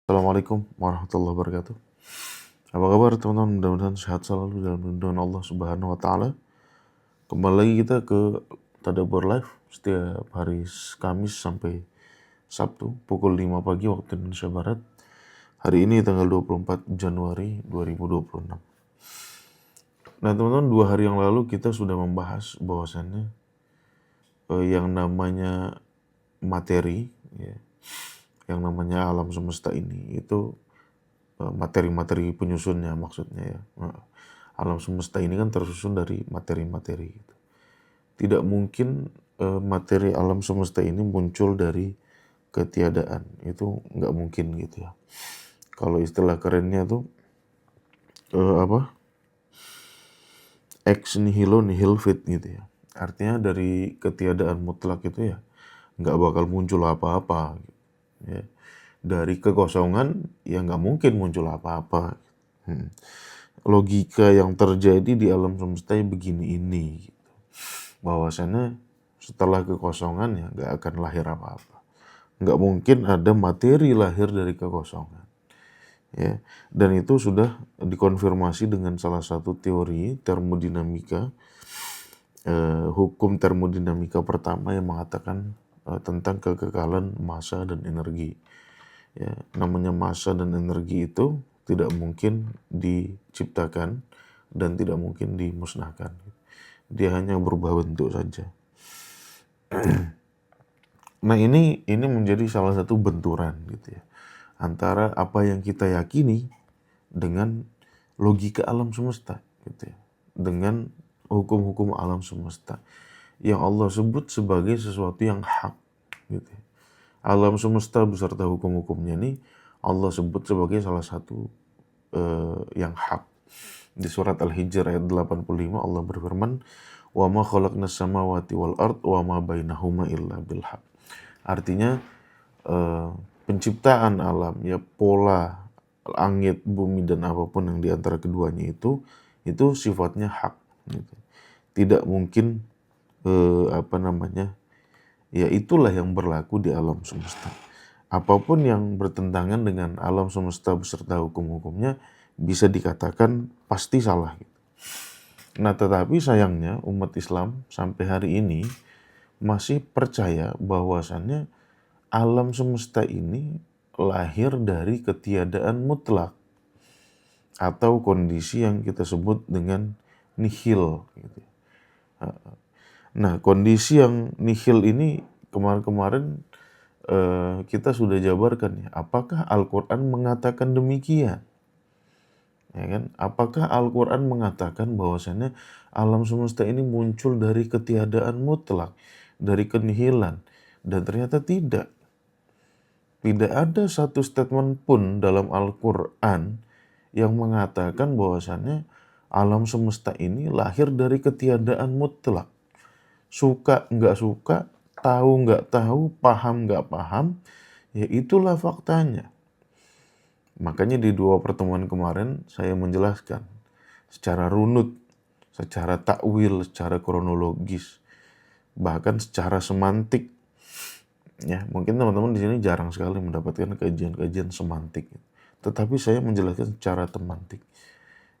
Assalamualaikum warahmatullahi wabarakatuh. Apa kabar teman-teman? Mudah-mudahan sehat selalu dalam lindungan Allah Subhanahu wa taala. Kembali lagi kita ke Tadabbur Live setiap hari Kamis sampai Sabtu pukul 5 pagi waktu Indonesia Barat. Hari ini tanggal 24 Januari 2026. Nah, teman-teman, 2 hari yang lalu kita sudah membahas bahwasannya yang namanya materi, ya, yang namanya alam semesta ini itu materi-materi penyusunnya maksudnya ya. Alam semesta ini kan tersusun dari materi-materi gitu. Tidak mungkin materi alam semesta ini muncul dari ketiadaan. Itu nggak mungkin gitu ya. Kalau istilah kerennya tuh ex nihilo nihil fit gitu ya. Artinya dari ketiadaan mutlak itu ya nggak bakal muncul apa-apa gitu, ya. Dari kekosongan ya nggak mungkin muncul apa-apa. Logika yang terjadi di alam semesta begini ini gitu. Bahwasannya setelah kekosongan ya nggak akan lahir apa-apa. Nggak mungkin ada materi lahir dari kekosongan. Ya, dan itu sudah dikonfirmasi dengan salah satu teori termodinamika, hukum termodinamika pertama yang mengatakan tentang kekekalan massa dan energi. Ya, namanya massa dan energi itu tidak mungkin diciptakan dan tidak mungkin dimusnahkan. Dia hanya berubah bentuk saja. Nah, ini menjadi salah satu benturan gitu ya antara apa yang kita yakini dengan logika alam semesta gitu ya, dengan hukum-hukum alam semesta yang Allah sebut sebagai sesuatu yang hak gitu ya. Alam semesta beserta hukum-hukumnya ini Allah sebut sebagai salah satu yang hak. Di surat Al-Hijr ayat 85 Allah berfirman, "Wa ma khalaqnas samawati wal ard wa ma bainahuma illa bil haq." Artinya penciptaan alam ya, pola langit, bumi dan apapun yang di antara keduanya itu sifatnya hak gitu. Tidak mungkin ya itulah yang berlaku di alam semesta. Apapun yang bertentangan dengan alam semesta beserta hukum-hukumnya bisa dikatakan pasti salah gitu. Nah, tetapi sayangnya umat Islam sampai hari ini masih percaya bahwasannya alam semesta ini lahir dari ketiadaan mutlak atau kondisi yang kita sebut dengan nihil gitu. Nah, kondisi yang nihil ini kemarin-kemarin kita sudah jabarkan ya. Apakah Al-Quran mengatakan demikian? Ya kan? Apakah Al-Quran mengatakan bahwasannya alam semesta ini muncul dari ketiadaan mutlak, dari kenihilan? Dan ternyata tidak. Tidak ada satu statement pun dalam Al-Quran yang mengatakan bahwasannya alam semesta ini lahir dari ketiadaan mutlak. Suka nggak suka, tahu nggak tahu, paham nggak paham, ya itulah faktanya. Makanya di 2 pertemuan kemarin saya menjelaskan secara runut, secara takwil, secara kronologis, bahkan secara semantik. Ya, mungkin teman-teman di sini jarang sekali mendapatkan kajian-kajian semantik. Tetapi saya menjelaskan secara temantik.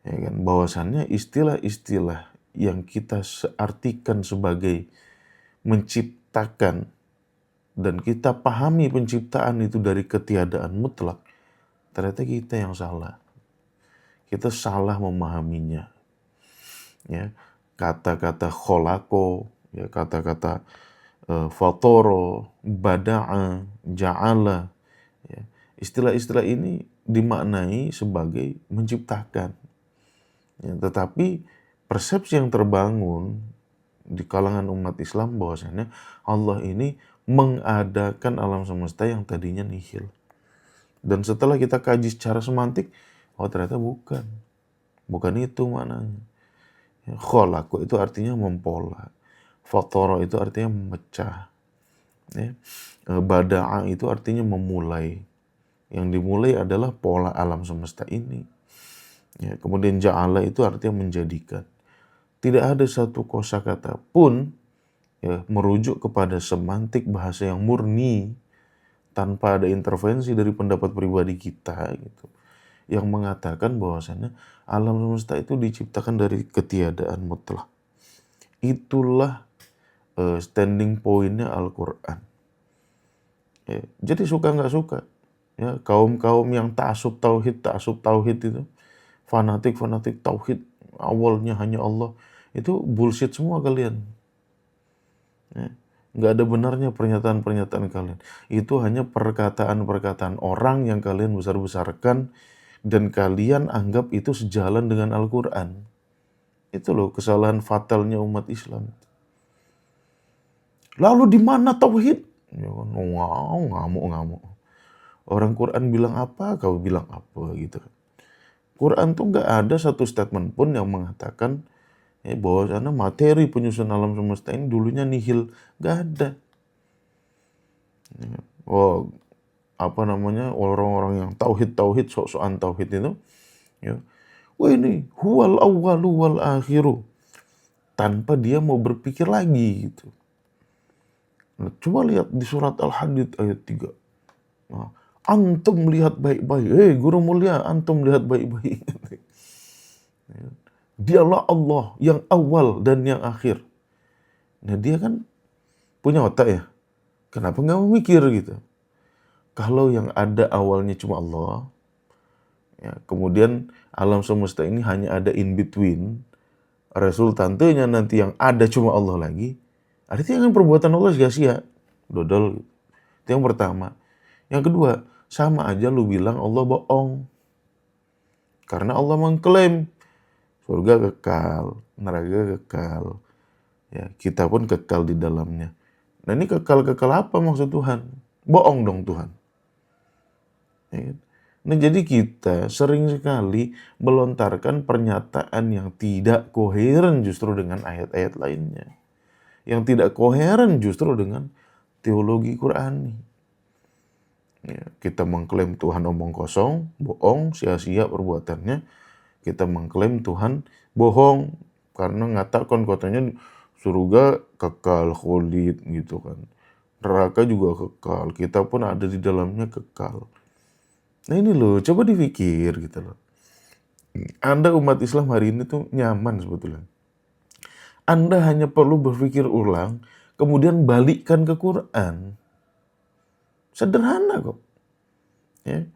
Ya kan, bahwasannya istilah-istilah yang kita artikan sebagai menciptakan dan kita pahami penciptaan itu dari ketiadaan mutlak, ternyata kita yang salah. Kita salah memahaminya. Ya, kata-kata kholako, ya, kata-kata fatoro, bada'a, ja'ala, ya. Istilah-istilah ini dimaknai sebagai menciptakan. Ya, tetapi persepsi yang terbangun di kalangan umat Islam bahwasanya Allah ini mengadakan alam semesta yang tadinya nihil. Dan setelah kita kaji secara semantik, oh ternyata bukan. Bukan itu maknanya. Ya, kholaku itu artinya mempola. Fatoro itu artinya memecah. Ya. Bada'a itu artinya memulai. Yang dimulai adalah pola alam semesta ini. Ya, kemudian ja'ala itu artinya menjadikan. Tidak ada satu kosakata pun ya, merujuk kepada semantik bahasa yang murni tanpa ada intervensi dari pendapat pribadi kita gitu, yang mengatakan bahwasannya alam semesta itu diciptakan dari ketiadaan mutlak. Itulah standing point-nya Al-Quran. Ya, jadi suka nggak suka, ya kaum-kaum yang ta'assub tauhid itu, fanatik tauhid, awalnya hanya Allah, itu bullshit semua kalian. Ya, nggak ada benarnya pernyataan-pernyataan kalian. Itu hanya perkataan-perkataan orang yang kalian besar-besarkan dan kalian anggap itu sejalan dengan Al-Quran. Itu loh kesalahan fatalnya umat Islam. Lalu di mana tauhid? Ya kan, wow, ngamuk. Orang Quran bilang apa, kau bilang apa gitu. Quran tuh nggak ada satu statement pun yang mengatakan bahwa sana materi penyusun alam semesta ini dulunya nihil. Nggak ada. Oh, apa namanya, orang-orang yang tauhid, sok-sokan tauhid itu, ya, wah ini huwal awwalu wal akhiru, tanpa dia mau berpikir lagi gitu. Nah, coba lihat di surat Al-Hadid ayat 3. Nah, antum lihat baik-baik. Guru mulia, antum lihat baik-baik. Dialah Allah yang awal dan yang akhir. Nah, dia kan punya otak ya. Kenapa nggak memikir gitu? Kalau yang ada awalnya cuma Allah, ya, kemudian alam semesta ini hanya ada in between, resultantenya nanti yang ada cuma Allah lagi, artinya kan perbuatan Allah sia-sia, dodol. Itu yang pertama. Yang kedua, sama aja lu bilang Allah bohong. Karena Allah mengklaim surga kekal, neraka kekal. Ya, kita pun kekal di dalamnya. Nah, ini kekal-kekal apa maksud Tuhan? Bohong dong Tuhan. Ya. Nah, jadi kita sering sekali melontarkan pernyataan yang tidak koheren justru dengan ayat-ayat lainnya. Yang tidak koheren justru dengan teologi Qurani. Ya, kita mengklaim Tuhan omong kosong, bohong, sia-sia perbuatannya. Kita mengklaim Tuhan bohong karena ngatakan katanya surga kekal kholid gitu kan. Neraka juga kekal, kita pun ada di dalamnya kekal. Nah ini loh, coba dipikir gitu loh. Anda umat Islam hari ini tuh nyaman sebetulnya. Anda hanya perlu berpikir ulang, kemudian balikkan ke Quran. Sederhana kok. Ya.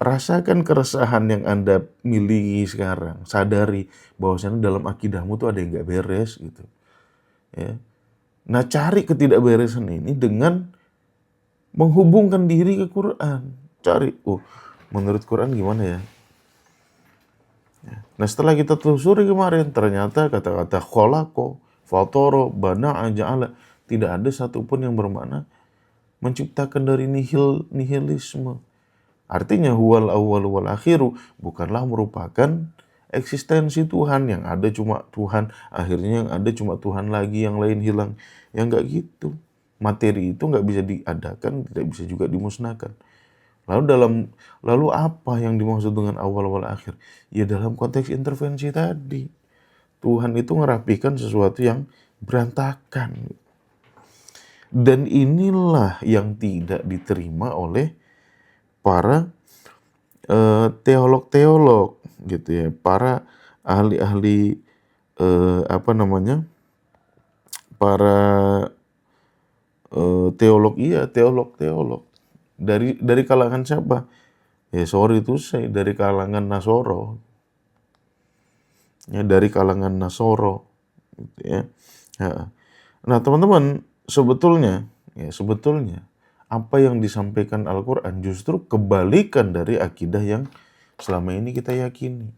Rasakan keresahan yang Anda miliki sekarang. Sadari bahwasanya dalam akidahmu tuh ada yang gak beres gitu. Ya. Nah, cari ketidakberesan ini dengan menghubungkan diri ke Quran. Cari, menurut Quran gimana ya? Nah, setelah kita telusuri kemarin, ternyata kata-kata kholako, fatoro, bana'a, ja'ala, tidak ada satupun yang bermakna menciptakan dari nihilisme. Artinya huwal awwal wal akhiru bukanlah merupakan eksistensi Tuhan, yang ada cuma Tuhan, akhirnya yang ada cuma Tuhan lagi, yang lain hilang. Ya nggak gitu. Materi itu nggak bisa diadakan, tidak bisa juga dimusnahkan. Lalu apa yang dimaksud dengan awal wal akhir? Ya dalam konteks intervensi tadi. Tuhan itu ngerapikan sesuatu yang berantakan. Dan inilah yang tidak diterima oleh para teolog-teolog gitu ya, para ahli-ahli para teolog dari kalangan siapa? Ya sorry itu saya dari kalangan Nasoro. Ya dari kalangan Nasoro gitu ya. Nah, teman-teman, sebetulnya apa yang disampaikan Al-Quran justru kebalikan dari akidah yang selama ini kita yakini.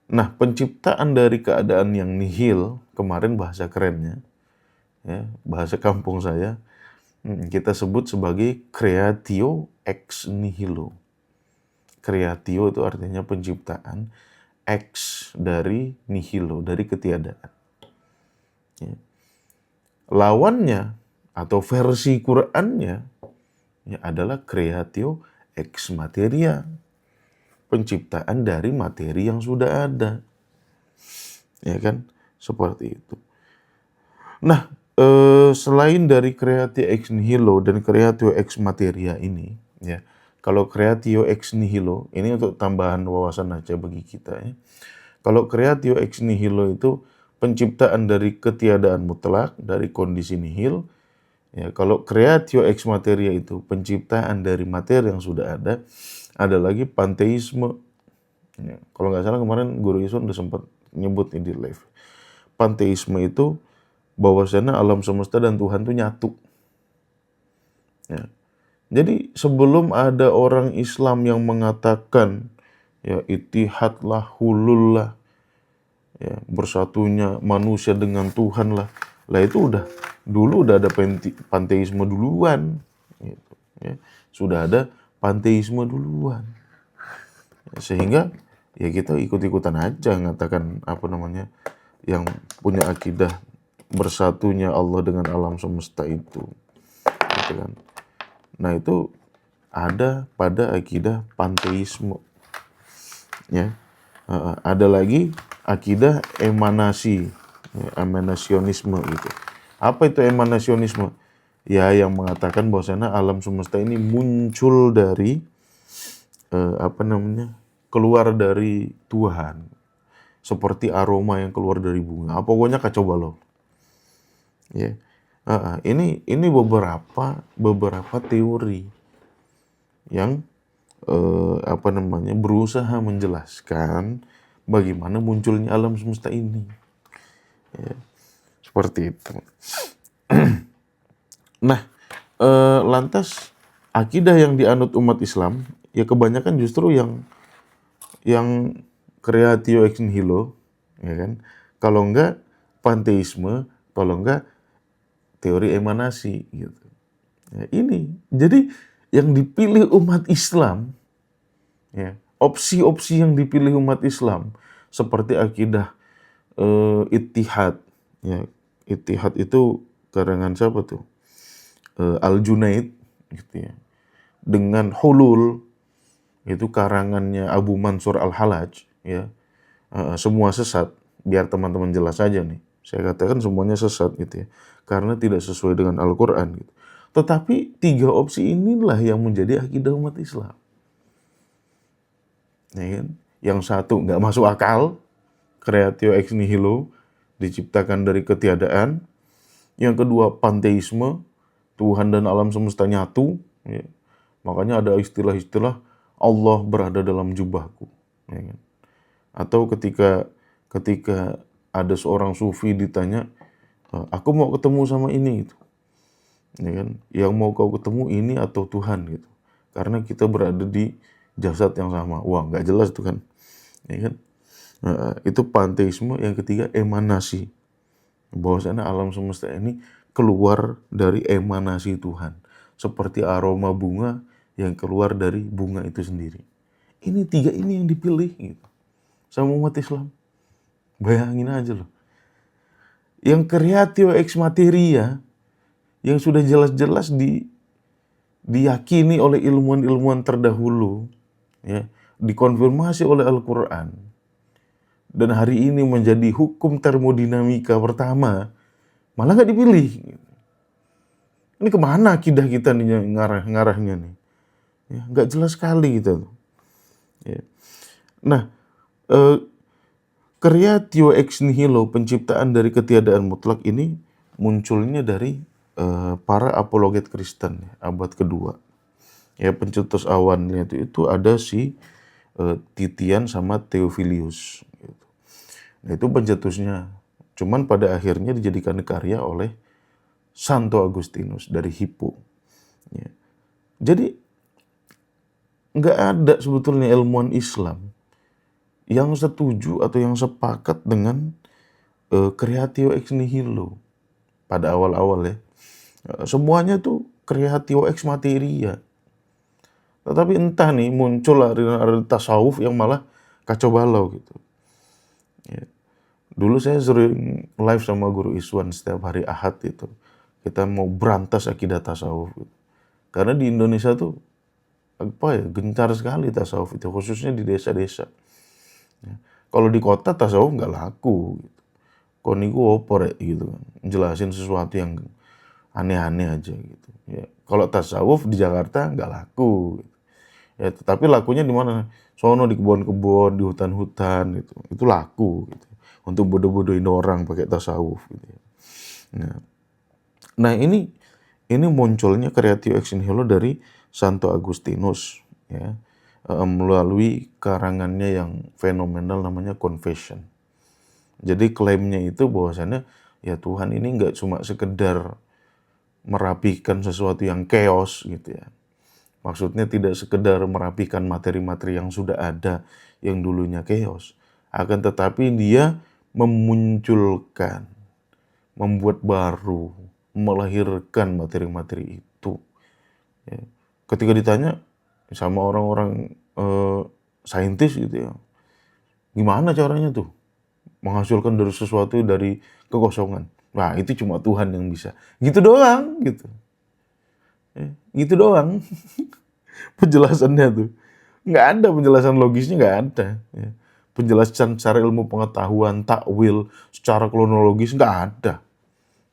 Nah, penciptaan dari keadaan yang nihil, kemarin bahasa kerennya, ya, bahasa kampung saya, kita sebut sebagai creatio ex nihilo. Creatio itu artinya penciptaan, ex dari nihilo, dari ketiadaan. Ya. Lawannya atau versi Qurannya ya adalah creatio ex materia, penciptaan dari materi yang sudah ada, ya kan, seperti itu. Nah, Selain dari creatio ex nihilo dan creatio ex materia ini, ya, kalau creatio ex nihilo, ini untuk tambahan wawasan aja bagi kita ya. Kalau creatio ex nihilo itu penciptaan dari ketiadaan mutlak, dari kondisi nihil. Ya, kalau creatio ex materia itu penciptaan dari materi yang sudah ada lagi panteisme. Ya, kalau nggak salah kemarin Guru Isun udah sempat nyebut ini di live. Panteisme itu bahwasanya alam semesta dan Tuhan itu nyatu. Ya. Jadi sebelum ada orang Islam yang mengatakan ya ittihad lah, hulul lah, ya, bersatunya manusia dengan Tuhan lah, itu dulu udah ada panteisme duluan, gitu, ya. Sudah ada panteisme duluan, sehingga ya kita ikut-ikutan aja ngatakan yang punya akidah bersatunya Allah dengan alam semesta itu, gitu kan. Nah itu ada pada akidah panteisme, ya. Ada lagi akidah emanasi, ya, emanasionisme gitu. Apa itu emanasionisme? Ya yang mengatakan bahwasanya alam semesta ini muncul dari keluar dari Tuhan, seperti aroma yang keluar dari bunga. Pokoknya kacau balau. Ya, ini beberapa teori yang berusaha menjelaskan bagaimana munculnya alam semesta ini. Ya, seperti itu. Nah, lantas akidah yang dianut umat Islam ya kebanyakan justru yang creatio ex nihilo, ya kan? Kalau enggak panteisme, kalau enggak teori emanasi gitu. Ya, ini jadi yang dipilih umat Islam, ya, opsi-opsi yang dipilih umat Islam seperti akidah ittihad, ya. Ittihad itu karangan siapa tuh? Al-Junaid gitu ya. Dengan hulul itu karangannya Abu Mansur Al-Halaj, ya. Semua sesat, biar teman-teman jelas saja nih. Saya katakan semuanya sesat gitu ya. Karena tidak sesuai dengan Al-Qur'an gitu. Tetapi 3 opsi inilah yang menjadi akidah umat Islam. Ya kan? Yang satu nggak masuk akal, creatio ex nihilo, diciptakan dari ketiadaan. Yang kedua panteisme, Tuhan dan alam semesta nyatu. Ya. Makanya ada istilah-istilah Allah berada dalam jubahku. Ya kan? Atau ketika ada seorang sufi ditanya, aku mau ketemu sama ini gitu. Ya kan? Yang mau kau ketemu ini atau Tuhan gitu. Karena kita berada di jasad yang sama. Wah, nggak jelas tuh kan. Ya kan? Itu panteisme. Yang ketiga emanasi. Bahwasanya alam semesta ini keluar dari emanasi Tuhan. Seperti aroma bunga yang keluar dari bunga itu sendiri. Ini 3 ini yang dipilih gitu sama umat Islam. Bayangin aja loh. Yang creatio ex materia yang sudah jelas-jelas diyakini oleh ilmuwan-ilmuwan terdahulu, ya, dikonfirmasi oleh Al-Qur'an. Dan hari ini menjadi hukum termodinamika pertama, malah nggak dipilih. Ini kemana akidah kita nih ngarahnya nih? Ya, nggak jelas sekali gitu. Ya. Nah, creatio ex nihilo, penciptaan dari ketiadaan mutlak ini munculnya dari para apologet Kristen abad kedua. Ya, pencetus awalnya itu ada si Titian sama Theophilus. Gitu. Nah itu pencetusnya. Cuman pada akhirnya dijadikan karya oleh Santo Agustinus dari Hippo. Ya. Jadi nggak ada sebetulnya ilmuwan Islam yang setuju atau yang sepakat dengan creatio ex nihilo pada awal-awal ya. Semuanya tuh creatio ex materia. Tetapi entah nih muncul aliran tasawuf yang malah kacau balau gitu. Ya. Dulu saya sering live sama Guru Iswan setiap hari Ahad itu. Kita mau berantas akidah tasawuf gitu. Karena di Indonesia tuh gencar sekali tasawuf itu, khususnya di desa-desa. Ya. Kalau di kota tasawuf nggak laku gitu. kon iku opo rek gitu kan. Jelasin sesuatu yang aneh-aneh aja gitu. Ya, kalau tasawuf di Jakarta nggak laku. Gitu. Ya, tetapi lakunya di mana? Sono di kebun-kebun, di hutan-hutan gitu. Itu laku gitu. Untuk bodoh-bodohin orang pakai tasawuf gitu. Nah, ini munculnya Creatio ex nihilo dari Santo Agustinus ya. Melalui karangannya yang fenomenal namanya Confession. Jadi klaimnya itu bahwasannya ya Tuhan ini nggak cuma sekedar merapikan sesuatu yang chaos gitu ya. Maksudnya tidak sekedar merapikan materi-materi yang sudah ada yang dulunya chaos. Akan tetapi dia memunculkan, membuat baru, melahirkan materi-materi itu. Ya. Ketika ditanya sama orang-orang saintis gitu ya, gimana caranya tuh menghasilkan dari sesuatu dari kekosongan? Nah itu cuma Tuhan yang bisa. Gitu doang gitu. Ya, gitu doang penjelasannya tuh. Nggak ada penjelasan logisnya, nggak ada. Ya. Penjelasan secara ilmu pengetahuan, takwil, secara kronologis nggak ada.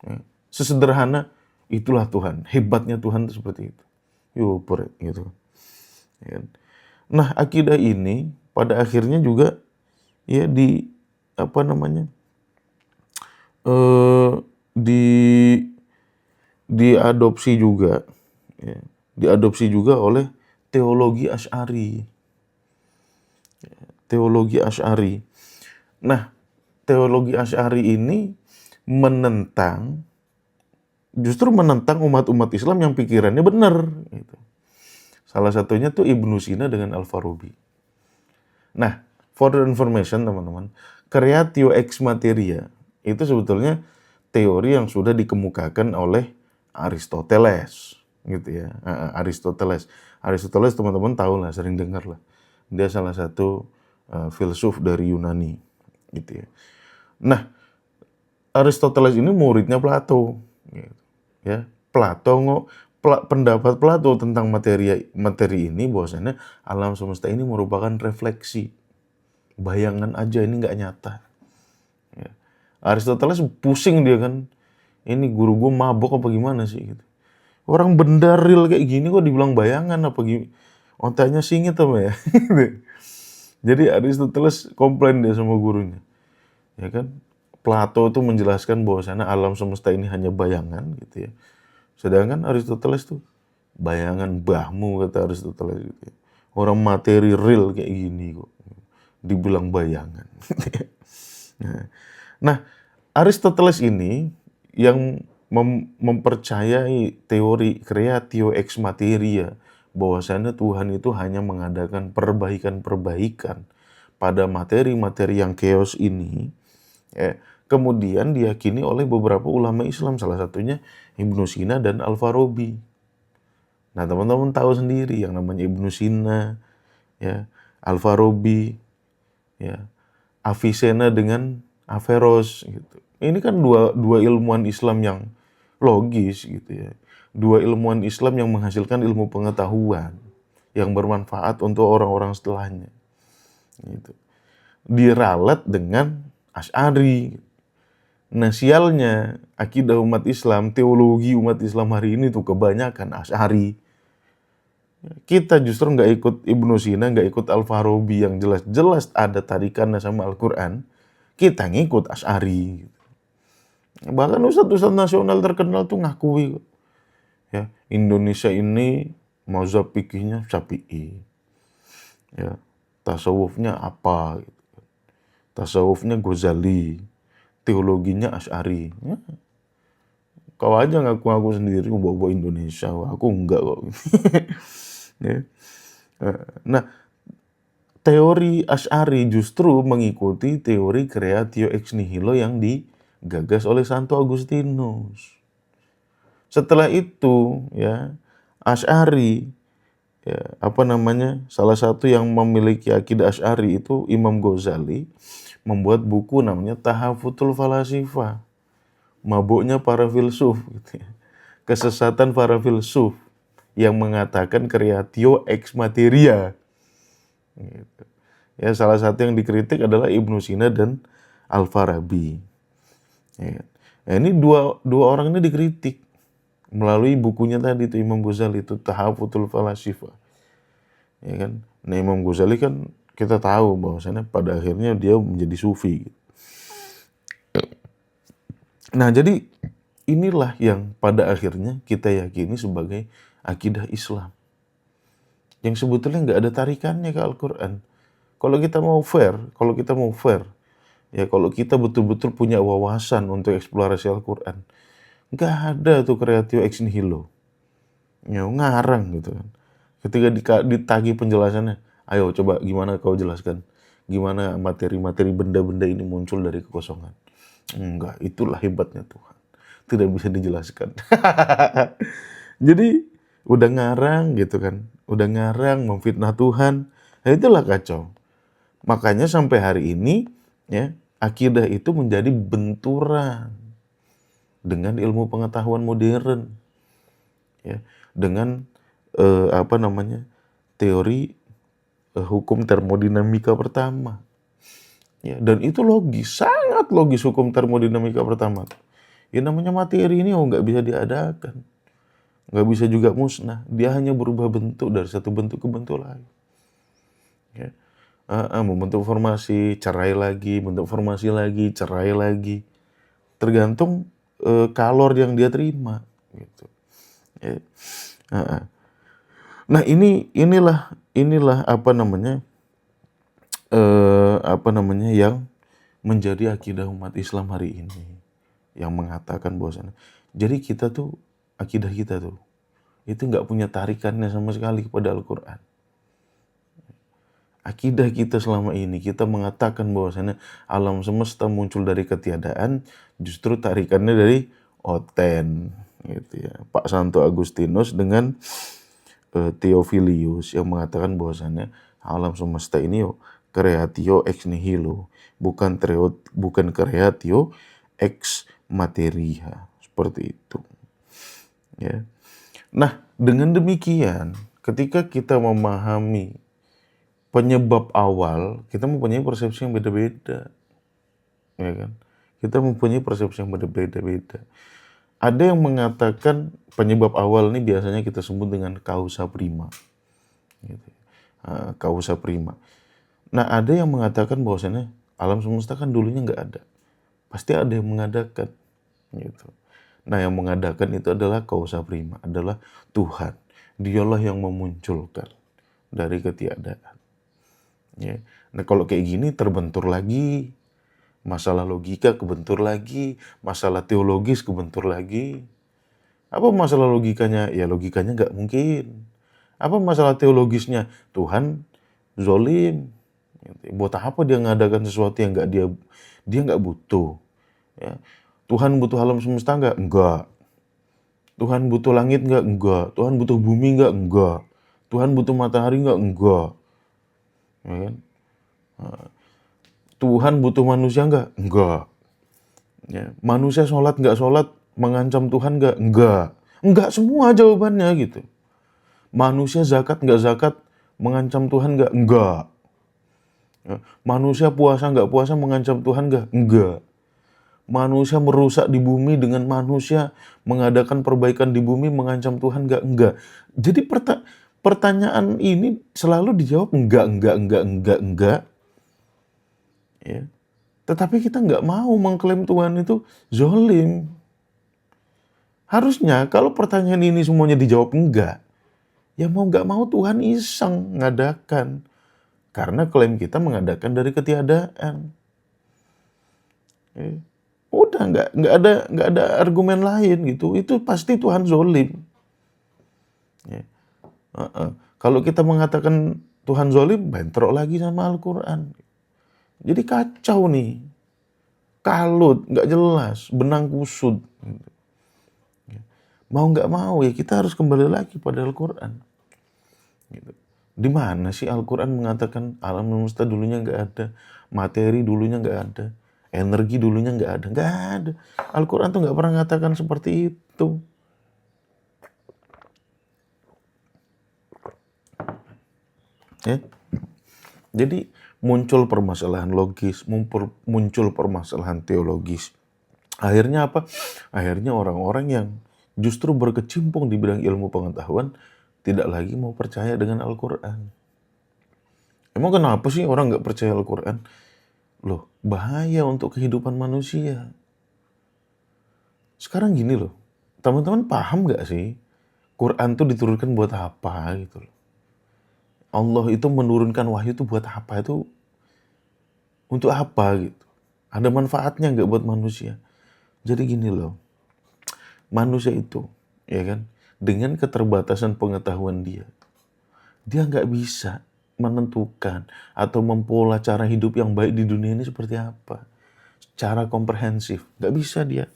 Ya. Sesederhana itulah Tuhan, hebatnya Tuhan itu seperti itu. Gitu. Ya. Nah akidah ini pada akhirnya juga ya eh, di diadopsi juga ya, diadopsi juga oleh teologi Asy'ari. Teologi Asy'ari. Nah, teologi Asy'ari ini justru menentang umat-umat Islam yang pikirannya benar. Gitu. Salah satunya tuh Ibnu Sina dengan Al-Farabi. Nah, for the information teman-teman, Creatio ex materia itu sebetulnya teori yang sudah dikemukakan oleh Aristoteles, gitu ya. Aristoteles teman-teman tahu lah, sering dengar lah. Dia salah satu filsuf dari Yunani, gitu ya. Nah, Aristoteles ini muridnya Plato, gitu, ya. Pendapat Plato tentang materi ini bahwasanya alam semesta ini merupakan refleksi, bayangan aja, ini nggak nyata. Ya. Aristoteles pusing dia kan, ini guru gue mabok apa gimana sih gitu. Orang benda real kayak gini kok dibilang bayangan apa gini, otaknya singit apa ya. Jadi Aristoteles komplain dia sama gurunya, ya kan. Plato itu menjelaskan bahwasanya alam semesta ini hanya bayangan gitu ya. Sedangkan Aristoteles tuh bayangan bahmu, kata Aristoteles gitu ya. Orang materi real kayak gini kok dibilang bayangan. Nah, Aristoteles ini yang mempercayai teori creatio ex materia, bahwasanya Tuhan itu hanya mengadakan perbaikan-perbaikan pada materi-materi yang chaos ini, ya, kemudian diyakini oleh beberapa ulama Islam, salah satunya Ibnu Sina dan Al-Farabi. Nah, teman-teman tahu sendiri yang namanya Ibnu Sina, ya, Al-Farabi, ya, Avicenna dengan Averroes gitu. Ini kan dua ilmuwan Islam yang logis gitu ya. Dua ilmuwan Islam yang menghasilkan ilmu pengetahuan yang bermanfaat untuk orang-orang setelahnya. Gitu. Diralat dengan Asy'ari. Nah, sialnya akidah umat Islam, teologi umat Islam hari ini tuh kebanyakan Asy'ari. Kita justru nggak ikut Ibnu Sina, nggak ikut Al-Farabi yang jelas-jelas ada tarikannya sama Al-Quran. Kita ngikut Asy'ari. Bahkan ustadz-ustadz nasional terkenal tuh ngakui, ya, Indonesia ini mazhab fikihnya Syafi'i. Ya, tasawufnya apa? Tasawufnya Ghazali, teologinya Asy'ari. Ya. Kau aja ngaku-ngaku sendiri bawa Indonesia, aku enggak kok. Ya. Nah, teori Asy'ari justru mengikuti teori creatio ex nihilo yang digagas oleh Santo Agustinus. Setelah itu, ya, Asy'ari, ya, salah satu yang memiliki akidah Asy'ari itu Imam Ghazali membuat buku namanya Tahafutul Falasifah, mabuknya para filsuf, gitu ya. Kesesatan para filsuf yang mengatakan creatio ex materia. Gitu. Ya, salah satu yang dikritik adalah Ibnu Sina dan Al-Farabi. Ya kan? Nah, ini dua orang ini dikritik melalui bukunya tadi itu Imam Ghazali itu Tahafutul Falasifa. Ya kan? Nah, Imam Ghazali kan kita tahu bahwasannya pada akhirnya dia menjadi sufi. Nah, jadi inilah yang pada akhirnya kita yakini sebagai akidah Islam. Yang sebetulnya nggak ada tarikannya ke Al-Quran. Kalau kita mau fair, ya kalau kita betul-betul punya wawasan untuk eksplorasi Al-Quran, nggak ada tuh creatio ex nihilo. Ya, ngarang gitu kan. Ketika ditagih penjelasannya, ayo coba gimana kau jelaskan. Gimana materi-materi benda-benda ini muncul dari kekosongan. Enggak, itulah hebatnya Tuhan. Tidak bisa dijelaskan. Jadi udah ngarang gitu kan. Udah ngarang memfitnah Tuhan. Nah, itulah kacau. Makanya sampai hari ini ya, akidah itu menjadi benturan dengan ilmu pengetahuan modern. Ya, dengan teori hukum termodinamika pertama. Ya, dan itu logis, sangat logis hukum termodinamika pertama. Ya namanya materi ini nggak bisa diadakan. Nggak bisa juga musnah. Dia hanya berubah bentuk dari satu bentuk ke bentuk lain. Ya. Membentuk formasi, cerai lagi, bentuk formasi lagi, cerai lagi. Tergantung kalor yang dia terima. Gitu. Ya. Nah inilah yang menjadi akidah umat Islam hari ini, yang mengatakan bahwasannya jadi kita tuh akidah kita tuh itu nggak punya tarikannya sama sekali kepada Al-Quran. Akidah kita selama ini kita mengatakan bahwasannya alam semesta muncul dari ketiadaan, justru tarikannya dari Oten gitu ya. Pak Santo Agustinus dengan Theophilus yang mengatakan bahwasannya alam semesta ini creatio ex nihilo, bukan creatio ex materia, seperti itu. Ya. Nah, dengan demikian, ketika kita memahami penyebab awal, kita mempunyai persepsi yang beda-beda, ya kan? Kita mempunyai persepsi yang berbeda-beda. Ada yang mengatakan penyebab awal ini biasanya kita sebut dengan causa prima. Gitu. Causa prima. Nah, ada yang mengatakan bahwasannya alam semesta kan dulunya nggak ada. Pasti ada yang mengadakan. Gitu. Nah, yang mengadakan itu adalah causa prima, adalah Tuhan. Dialah yang memunculkan dari ketiadaan. Ya. Nah, kalau kayak gini terbentur lagi. Masalah logika kebentur lagi, masalah teologis kebentur lagi. Apa masalah logikanya? Ya logikanya nggak mungkin. Apa masalah teologisnya? Tuhan zolim. Buat apa dia ngadakan sesuatu yang dia nggak butuh? Ya. Tuhan butuh alam semesta nggak? Enggak. Tuhan butuh langit nggak? Enggak. Tuhan butuh bumi nggak? Enggak. Tuhan butuh matahari nggak? Enggak. Ya kan? Tuhan butuh manusia nggak? Enggak. Ya. Manusia sholat nggak sholat mengancam Tuhan nggak? Enggak. Enggak semua jawabannya gitu. Manusia zakat nggak zakat mengancam Tuhan nggak? Enggak. Ya. Manusia puasa nggak puasa mengancam Tuhan nggak? Enggak. Manusia merusak di bumi dengan manusia mengadakan perbaikan di bumi mengancam Tuhan nggak? Enggak. Jadi pertanyaan ini selalu dijawab enggak. Ya. Tetapi kita nggak mau mengklaim Tuhan itu zolim. Harusnya kalau pertanyaan ini semuanya dijawab enggak, ya mau nggak mau Tuhan iseng ngadakan. Karena klaim kita mengadakan dari ketiadaan. Ya. Udah nggak ada argumen lain gitu. Itu pasti Tuhan zolim. Ya. Kalau kita mengatakan Tuhan zolim, bentrok lagi sama Al-Quran. Jadi kacau nih, kalut, nggak jelas, benang kusut. Mau nggak mau ya kita harus kembali lagi pada Al-Quran. Gitu. Di mana sih Al-Quran mengatakan alam semesta dulunya nggak ada, materi dulunya nggak ada, energi dulunya nggak ada, nggak ada. Al-Quran tuh nggak pernah mengatakan seperti itu. Ya. Jadi muncul permasalahan logis, muncul permasalahan teologis. Akhirnya apa? Akhirnya orang-orang yang justru berkecimpung di bidang ilmu pengetahuan tidak lagi mau percaya dengan Al-Quran. Emang kenapa sih orang nggak percaya Al-Quran? Loh, bahaya untuk kehidupan manusia. Sekarang gini loh, teman-teman paham nggak sih? Quran tuh diturunkan buat apa gitu loh. Allah itu menurunkan wahyu itu buat apa? Itu untuk apa gitu. Ada manfaatnya nggak buat manusia? Jadi gini loh, manusia itu, ya kan, dengan keterbatasan pengetahuan dia nggak bisa menentukan atau mempola cara hidup yang baik di dunia ini seperti apa. Secara komprehensif, nggak bisa dia.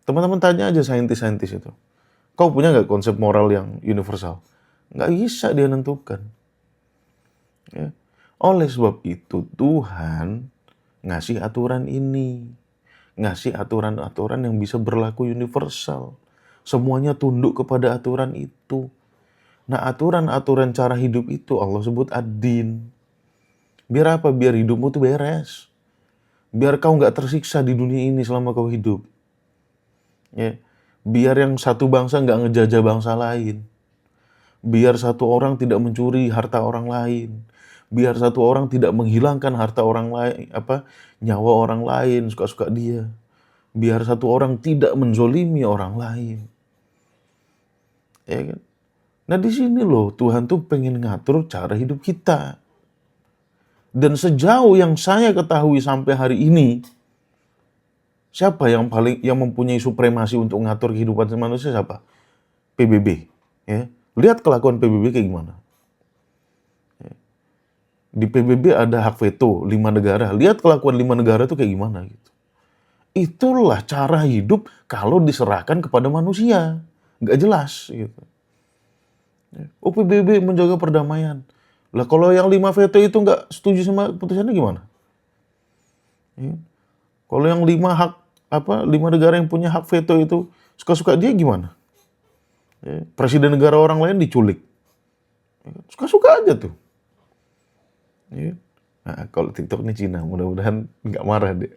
Teman-teman tanya aja saintis-saintis itu. Kau punya nggak konsep moral yang universal? Nggak bisa dia nentukan. Ya. Oleh sebab itu Tuhan ngasih aturan ini. Ngasih aturan-aturan yang bisa berlaku universal. Semuanya tunduk kepada aturan itu. Nah, aturan-aturan cara hidup itu Allah sebut ad-din. Biar apa? Biar hidupmu tuh beres. Biar kau nggak tersiksa di dunia ini selama kau hidup. Ya. Biar yang satu bangsa nggak ngejajah bangsa lain. Biar satu orang tidak mencuri harta orang lain. Biar satu orang tidak menghilangkan harta orang lain, nyawa orang lain, suka-suka dia. Biar satu orang tidak menzolimi orang lain. Ya kan? Nah di sini loh Tuhan tuh pengen ngatur cara hidup kita. Dan sejauh yang saya ketahui sampai hari ini, siapa yang mempunyai supremasi untuk ngatur kehidupan manusia siapa? PBB. Ya. Lihat kelakuan PBB kayak gimana. Di PBB ada hak veto 5 negara. Lihat kelakuan 5 negara itu kayak gimana gitu. Itulah cara hidup kalau diserahkan kepada manusia. Nggak jelas gitu. Oh PBB menjaga perdamaian. Lah kalau yang 5 veto itu nggak setuju sama putusannya gimana? Ya. Kalau yang 5 negara yang punya hak veto itu suka-suka dia gimana? Ya. Presiden negara orang lain diculik. Ya. Suka-suka aja tuh. Ya. Nah, kalau TikTok ini Cina, mudah-mudahan nggak marah deh.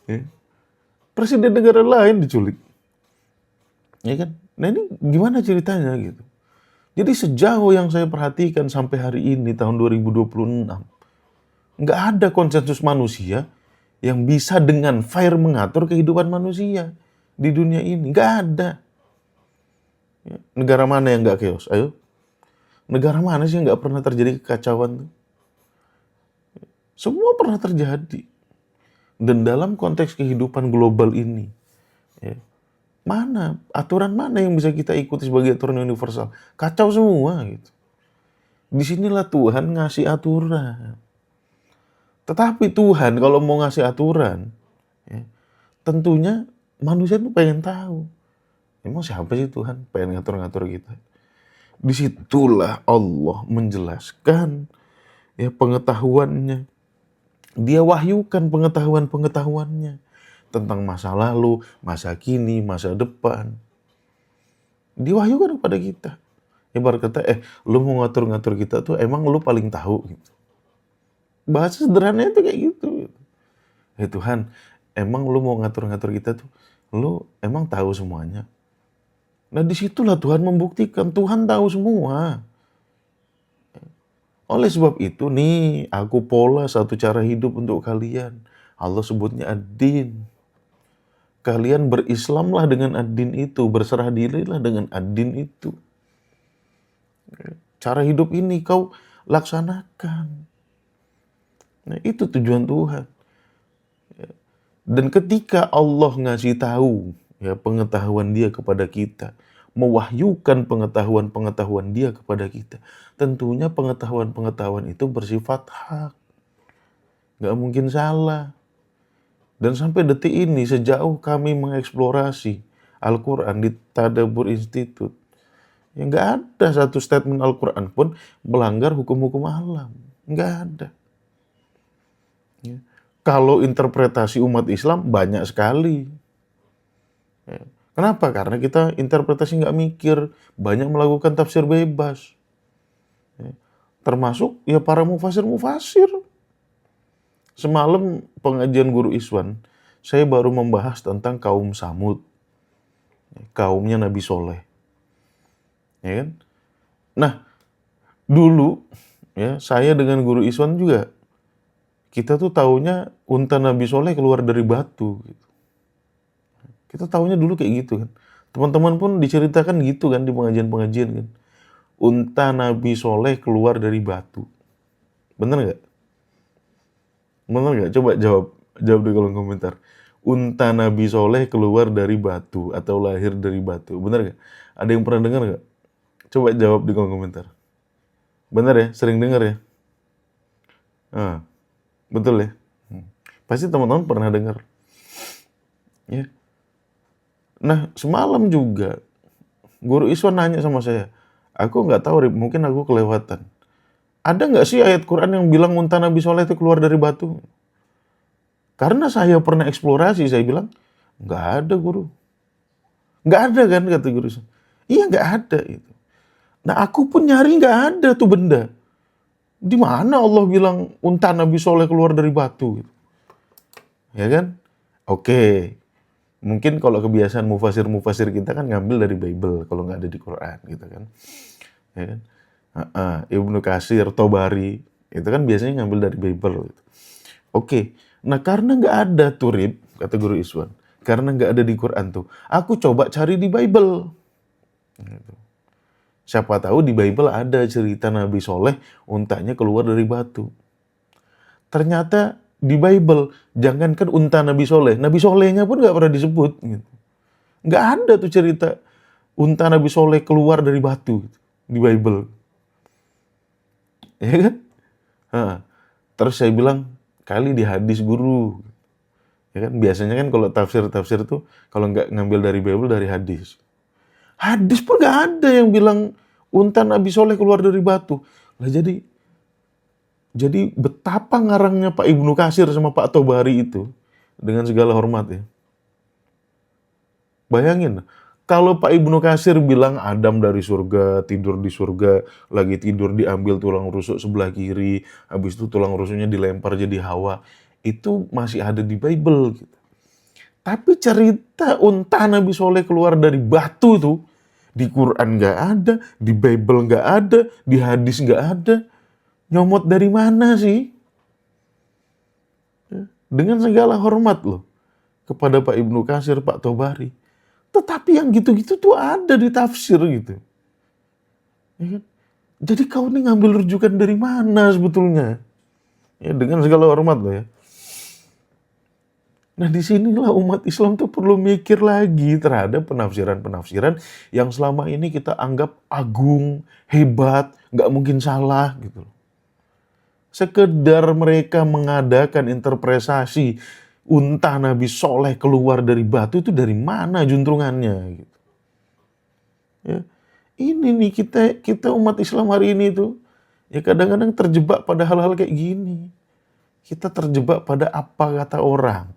Ya. Presiden negara lain diculik. Ya kan? Nah ini gimana ceritanya gitu. Jadi sejauh yang saya perhatikan sampai hari ini tahun 2026, nggak ada konsensus manusia yang bisa dengan fair mengatur kehidupan manusia di dunia ini. Nggak ada. Ya. Negara mana yang nggak chaos? Ayo. Negara mana sih yang nggak pernah terjadi kekacauan tuh? Semua pernah terjadi. Dan dalam konteks kehidupan global ini, ya, aturan mana yang bisa kita ikuti sebagai aturan universal? Kacau semua gitu. Disinilah Tuhan ngasih aturan. Tetapi Tuhan kalau mau ngasih aturan, ya, tentunya manusia tuh pengen tahu. Emang siapa sih Tuhan pengen ngatur-ngatur kita? Disitulah Allah menjelaskan ya pengetahuannya. Dia wahyukan pengetahuan-pengetahuannya tentang masa lalu, masa kini, masa depan. Diwahyukan kepada kita. Ibarat kata, lu mau ngatur-ngatur kita tuh emang lu paling tahu gitu. Bahasa sederhananya tuh kayak gitu. Tuhan, emang lu mau ngatur-ngatur kita tuh, lu emang tahu semuanya. Nah disitulah Tuhan membuktikan, Tuhan tahu semua. Oleh sebab itu nih, aku pola satu cara hidup untuk kalian. Allah sebutnya ad-din. Kalian berislamlah dengan ad-din itu, berserah dirilah dengan ad-din itu. Cara hidup ini kau laksanakan. Nah, itu tujuan Tuhan. Dan ketika Allah ngasih tahu ya pengetahuan Dia kepada kita, mewahyukan pengetahuan-pengetahuan Dia kepada kita, tentunya pengetahuan-pengetahuan itu bersifat hak. Nggak mungkin salah. Dan sampai detik ini, sejauh kami mengeksplorasi Al-Quran di Tadabbur Institute, ya nggak ada satu statement Al-Quran pun melanggar hukum-hukum alam. Nggak ada. Ya. Kalau interpretasi umat Islam banyak sekali. Ya. Kenapa? Karena kita interpretasi nggak mikir, banyak melakukan tafsir bebas. Ya. Termasuk ya para mufasir. Semalam pengajian Guru Iswan, saya baru membahas tentang kaum Samud, kaumnya Nabi Soleh, ya kan? Nah, dulu ya saya dengan guru Iswan juga, kita tuh taunya unta Nabi Soleh keluar dari batu. Gitu. Kita taunya dulu kayak gitu kan. Teman-teman pun diceritakan gitu kan di pengajian-pengajian kan. Unta Nabi Soleh keluar dari batu. Bener nggak? Bener nggak? Coba jawab di kolom komentar. Unta Nabi Soleh keluar dari batu atau lahir dari batu. Bener nggak? Ada yang pernah dengar nggak? Coba jawab di kolom komentar. Bener ya? Sering dengar ya? Ah, betul ya? Pasti teman-teman pernah dengar. Ya. Nah, semalam juga Guru Iswan nanya sama saya. Aku nggak tahu, mungkin aku kelewatan. Ada nggak sih ayat Quran yang bilang unta Nabi Soleh itu keluar dari batu? Karena saya pernah eksplorasi, saya bilang, nggak ada guru. Nggak ada kan, kata Guru Iswan. Iya nggak ada itu. Nah aku pun nyari nggak ada tuh benda. Di mana Allah bilang unta Nabi Soleh keluar dari batu? Gitu. Ya kan? Oke. Mungkin kalau kebiasaan mufasir kita kan ngambil dari Bible kalau nggak ada di Quran gitu kan. Ya kan? Ibnu Katsir, Tobari, itu kan biasanya ngambil dari Bible. Gitu. Oke, nah karena nggak ada turib, kata Guru Iswan, karena nggak ada di Quran tuh, aku coba cari di Bible. Gitu. Siapa tahu di Bible ada cerita Nabi Soleh, untanya keluar dari batu. Ternyata di Bible, jangankan unta Nabi Soleh, Nabi Solehnya pun nggak pernah disebut. Gitu. Nggak ada tuh cerita unta Nabi Soleh keluar dari batu gitu, di Bible. Ya kan? Terus saya bilang, kali di hadis guru. Ya kan? Biasanya kan kalau tafsir tuh, kalau nggak ngambil dari Bible, dari hadis. Hadis pun nggak ada yang bilang unta Nabi Soleh keluar dari batu. Lah jadi betapa ngarangnya Pak Ibnu Katsir sama Pak Tobari itu, dengan segala hormat ya. Bayangin, kalau Pak Ibnu Katsir bilang Adam dari surga, tidur di surga, lagi tidur diambil tulang rusuk sebelah kiri, habis itu tulang rusuknya dilempar jadi Hawa, itu masih ada di Bible gitu. Tapi cerita unta Nabi Soleh keluar dari batu tuh, di Quran nggak ada, di Bible nggak ada, di hadis nggak ada. Nyomot dari mana sih? Dengan segala hormat loh kepada Pak Ibnu Katsir, Pak Tobari. Tetapi yang gitu-gitu tuh ada di tafsir gitu. Ya kan? Jadi kau ini ngambil rujukan dari mana sebetulnya? Ya, dengan segala hormat loh ya. Nah disinilah umat Islam tuh perlu mikir lagi terhadap penafsiran-penafsiran yang selama ini kita anggap agung, hebat, nggak mungkin salah gitu. Sekedar mereka mengadakan interpretasi unta Nabi Soleh keluar dari batu itu dari mana juntrungannya gitu. Ya. Ini nih kita umat Islam hari ini tuh ya kadang-kadang terjebak pada hal-hal kayak gini. Kita terjebak pada apa kata orang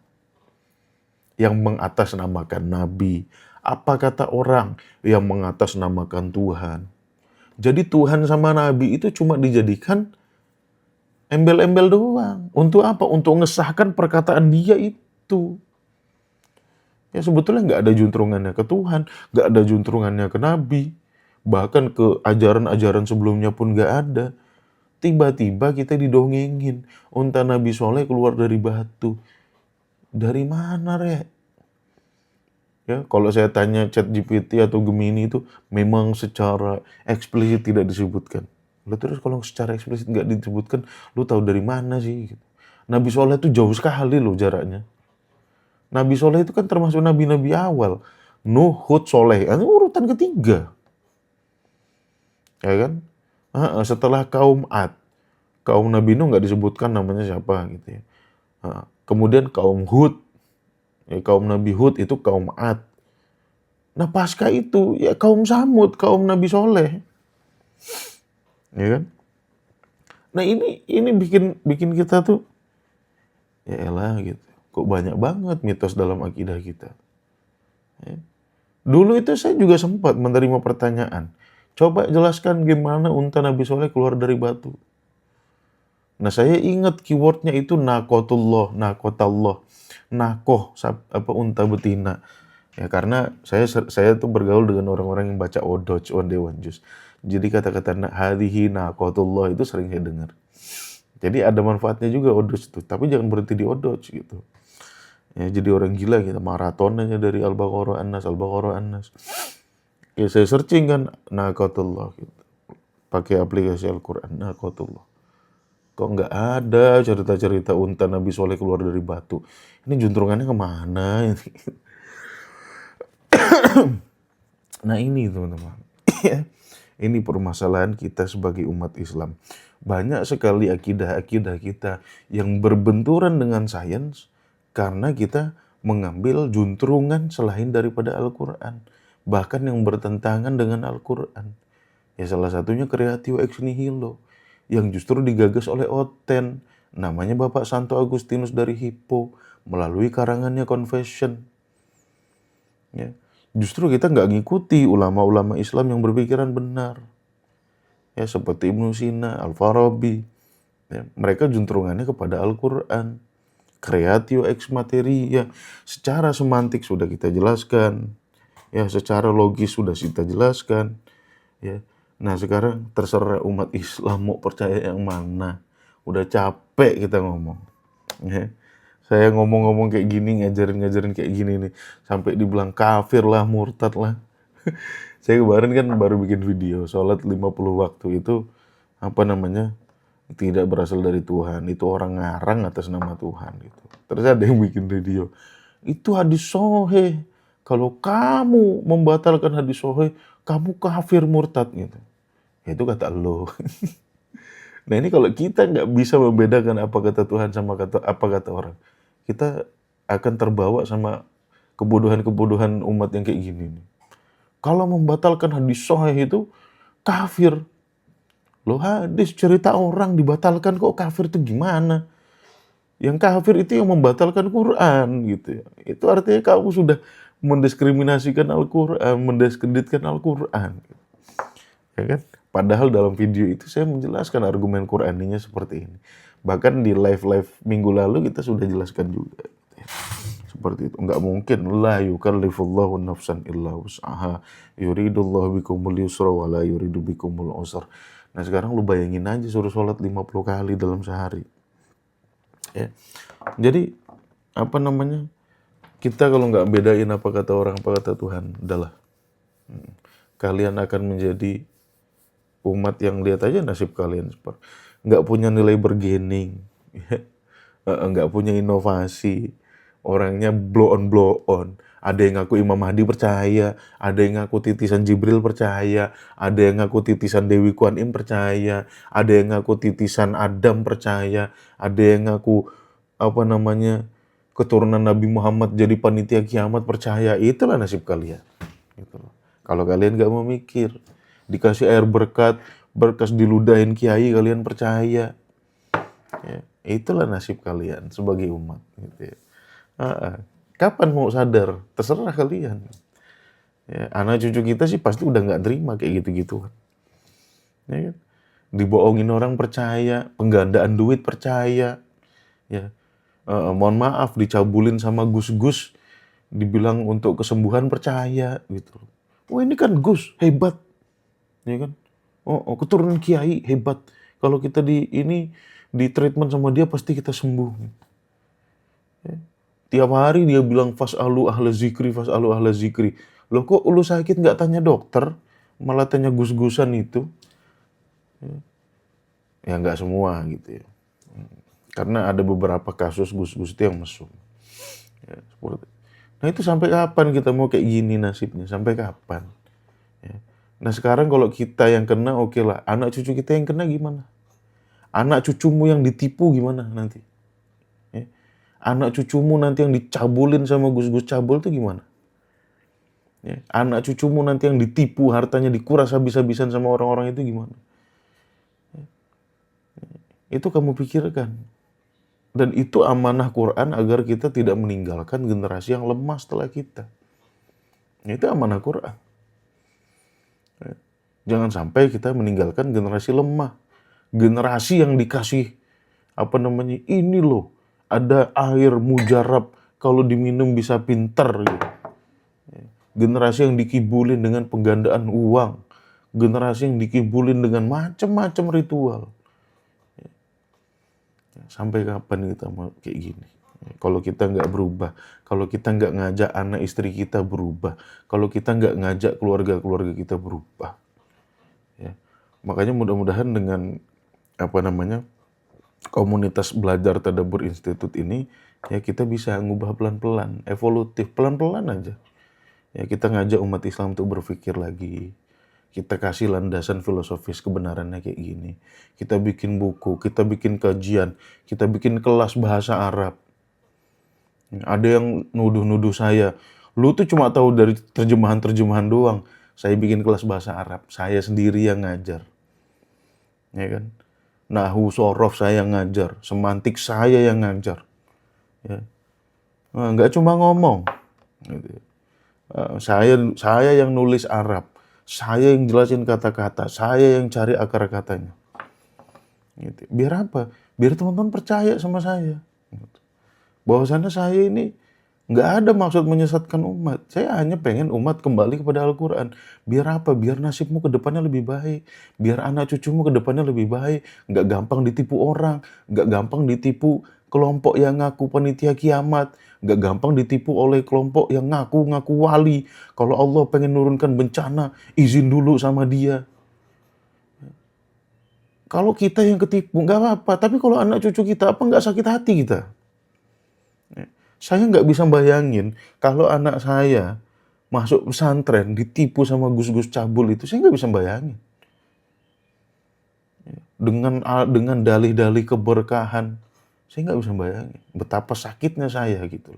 yang mengatasnamakan Nabi, apa kata orang yang mengatasnamakan Tuhan. Jadi Tuhan sama Nabi itu cuma dijadikan embel-embel doang. Untuk apa? Untuk ngesahkan perkataan dia itu. Ya sebetulnya nggak ada juntrungannya ke Tuhan, nggak ada juntrungannya ke Nabi. Bahkan ke ajaran-ajaran sebelumnya pun nggak ada. Tiba-tiba kita didongengin. Unta Nabi Soleh keluar dari batu. Dari mana, Rek? Ya, kalau saya tanya ChatGPT atau Gemini itu memang secara eksplisit tidak disebutkan. Lalu terus kalau secara eksplisit nggak disebutkan, lu tahu dari mana sih? Gitu. Nabi Soleh itu jauh sekali loh jaraknya. Nabi Soleh itu kan termasuk nabi-nabi awal. Nuh, Hud, Soleh, ini urutan ketiga. Ya kan? Setelah kaum Ad, kaum Nabi Nuh nggak disebutkan namanya siapa gitu ya. Kemudian kaum Hud, ya, kaum Nabi Hud itu kaum Ad. Nah pasca itu ya kaum Samud, kaum Nabi Soleh. Ya kan? Nah ini bikin kita tuh ya elah gitu. Kok banyak banget mitos dalam akidah kita. Ya. Dulu itu saya juga sempat menerima pertanyaan. Coba jelaskan gimana unta Nabi Soleh keluar dari batu. Nah, saya ingat keywordnya itu naqatullah, naqatallah, nakoh, unta betina. Ya, karena saya tuh bergaul dengan orang-orang yang baca Odoj, One Day One Juice. Jadi kata-kata hadhihi naqatullah itu sering saya dengar. Jadi ada manfaatnya juga Odoj itu, tapi jangan berhenti di Odoj gitu. Ya, jadi orang gila gitu, maratonnya dari Al-Baqarah An-Nas, Al-Baqarah An-Nas. Ya, saya searching kan naqatullah gitu. Pakai aplikasi Al-Quran, naqatullah. Kok nggak ada cerita-cerita unta Nabi Soleh keluar dari batu. Ini juntrungannya kemana? Nah ini teman-teman. Ini permasalahan kita sebagai umat Islam. Banyak sekali akidah-akidah kita yang berbenturan dengan sains karena kita mengambil juntrungan selain daripada Al-Quran. Bahkan yang bertentangan dengan Al-Quran. Ya salah satunya Creatio ex nihilo yang justru digagas oleh Otten, namanya Bapak Santo Agustinus dari Hippo, melalui karangannya Confession. Ya. Justru kita nggak ngikuti ulama-ulama Islam yang berpikiran benar. Ya, seperti Ibnu Sina, Al-Farabi. Ya, mereka juntrungannya kepada Al-Quran. Creatio ex materia. Secara semantik sudah kita jelaskan. Ya, secara logis sudah kita jelaskan. Ya. Nah sekarang terserah umat Islam mau percaya yang mana. Udah capek kita ngomong. Ya. Saya ngomong-ngomong kayak gini, ngajarin kayak gini nih. Sampai dibilang kafir lah, murtad lah. Saya kemarin kan baru bikin video, sholat 50 waktu itu, tidak berasal dari Tuhan. Itu orang ngarang atas nama Tuhan. Gitu. Terus ada yang bikin video. Itu hadis soheh. Kalau kamu membatalkan hadis soheh, kamu kafir murtad gitu. Itu kata lo. Nah ini kalau kita nggak bisa membedakan apa kata Tuhan sama apa kata orang, kita akan terbawa sama kebodohan-kebodohan umat yang kayak gini nih. Kalau membatalkan hadis sahih itu kafir. Loh hadis cerita orang dibatalkan kok kafir itu gimana? Yang kafir itu yang membatalkan Quran gitu ya. Itu artinya kamu sudah mendiskriminasikan Al-Quran, mendiskreditkan Al-Quran. Ya kan? Padahal dalam video itu saya menjelaskan argumen Qur'aninya seperti ini. Bahkan di live minggu lalu kita sudah jelaskan juga. Seperti itu. Enggak mungkin. La yukallifullahu nafsan illa wus'aha. Yuridullahu bikumul yusra wa la yuridu bikumul usra. Nah sekarang lu bayangin aja suruh sholat 50 kali dalam sehari. Ya. Jadi kita kalau nggak bedain apa kata orang, apa kata Tuhan, udahlah. Kalian akan menjadi umat yang lihat aja nasib kalian nggak punya nilai bergening, nggak punya inovasi, orangnya blow on. Ada yang ngaku Imam Mahdi percaya, ada yang ngaku titisan Jibril percaya, ada yang ngaku titisan Dewi Kuan Im percaya, ada yang ngaku titisan Adam percaya, ada yang ngaku keturunan Nabi Muhammad jadi panitia kiamat percaya. Itulah nasib kalian. Gitu. Kalau kalian nggak mau mikir, dikasih air berkas diludahin kiai kalian percaya. Ya, itulah nasib kalian sebagai umat. Gitu ya. Kapan mau sadar? Terserah kalian. Ya, anak cucu kita sih pasti udah nggak terima kayak gitu-gituan. Ya, dibohongin orang percaya, penggandaan duit percaya. Ya, mohon maaf dicabulin sama gus-gus, dibilang untuk kesembuhan percaya gitu. Oh ini kan Gus hebat. Ya kan? Oh, keturunan kiai hebat. Kalau kita di treatment sama dia pasti kita sembuh. Ya. Tiap hari dia bilang fas'alu ahla zikri. Loh kok lu sakit nggak tanya dokter, malah tanya gus-gusan itu? Ya nggak semua gitu ya. Karena ada beberapa kasus gus-gus itu yang mesum. Ya, seperti. Nah itu sampai kapan kita mau kayak gini nasibnya? Sampai kapan? Ya. Nah sekarang kalau kita yang kena oke lah, anak cucu kita yang kena gimana? Anak cucumu yang ditipu gimana nanti? Ya. Anak cucumu nanti yang dicabulin sama gus-gus cabul itu gimana? Ya. Anak cucumu nanti yang ditipu, hartanya dikuras habis-habisan sama orang-orang itu gimana? Ya. Itu kamu pikirkan. Dan itu amanah Quran agar kita tidak meninggalkan generasi yang lemah setelah kita. Itu amanah Quran. Jangan sampai kita meninggalkan generasi lemah. Generasi yang dikasih ini loh, ada air mujarab, kalau diminum bisa pintar gitu. Generasi yang dikibulin dengan penggandaan uang, generasi yang dikibulin dengan macam-macam ritual. Sampai kapan kita mau kayak gini? Kalau kita nggak berubah, kalau kita nggak ngajak anak istri kita berubah, kalau kita nggak ngajak keluarga-keluarga kita berubah. Ya. Makanya mudah-mudahan dengan komunitas belajar Tadabbur Institute ini, ya kita bisa ngubah pelan-pelan, evolutif, pelan-pelan aja. Ya kita ngajak umat Islam untuk berpikir lagi. Kita kasih landasan filosofis kebenarannya kayak gini. Kita bikin buku, kita bikin kajian, kita bikin kelas bahasa Arab. Ada yang nuduh-nuduh saya, lu tuh cuma tahu dari terjemahan-terjemahan doang. Saya bikin kelas bahasa Arab, saya sendiri yang ngajar. Ya kan? Nahwu sorof saya yang ngajar, semantik saya yang ngajar. Ya. Nah, nggak cuma ngomong. Gitu. Saya yang nulis Arab, saya yang jelasin kata-kata, saya yang cari akar katanya. Gitu. Biar apa? Biar teman-teman percaya sama saya. Gitu. Bahwasannya saya ini nggak ada maksud menyesatkan umat. Saya hanya pengen umat kembali kepada Al-Quran. Biar apa? Biar nasibmu ke depannya lebih baik. Biar anak cucumu ke depannya lebih baik. Nggak gampang ditipu orang. Nggak gampang ditipu kelompok yang ngaku panitia kiamat. Nggak gampang ditipu oleh kelompok yang ngaku-ngaku wali. Kalau Allah pengen nurunkan bencana, izin dulu sama dia. Kalau kita yang ketipu, nggak apa-apa. Tapi kalau anak cucu kita, apa nggak sakit hati kita? Saya nggak bisa bayangin kalau anak saya masuk pesantren ditipu sama gus-gus cabul itu, saya nggak bisa bayangin. Dengan dalih-dalih keberkahan, saya nggak bisa bayangin betapa sakitnya saya gitu.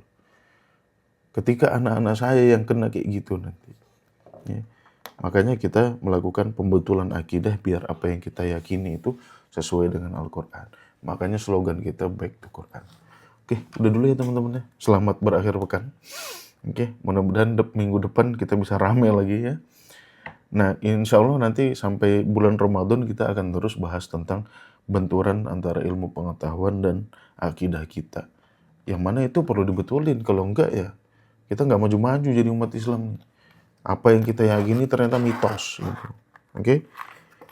Ketika anak-anak saya yang kena kayak gitu nanti. Ya. Makanya kita melakukan pembetulan akidah biar apa yang kita yakini itu sesuai dengan Al-Quran. Makanya slogan kita back to Quran. Oke, udah dulu ya teman-teman ya. Selamat berakhir pekan. Oke, mudah-mudahan minggu depan kita bisa rame lagi ya. Nah, insya Allah nanti sampai bulan Ramadan kita akan terus bahas tentang benturan antara ilmu pengetahuan dan akidah kita. Yang mana itu perlu dibetulin, kalau enggak ya kita nggak maju-maju jadi umat Islam. Apa yang kita yakini ternyata mitos. Gitu. Oke?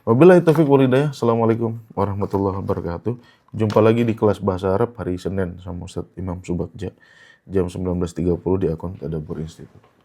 Wabillahi taufiq wal hidayah. Assalamualaikum warahmatullahi wabarakatuh. Jumpa lagi di kelas bahasa Arab hari Senin sama Ustaz Imam Subagja jam 19.30 di akun Tadabbur Institute.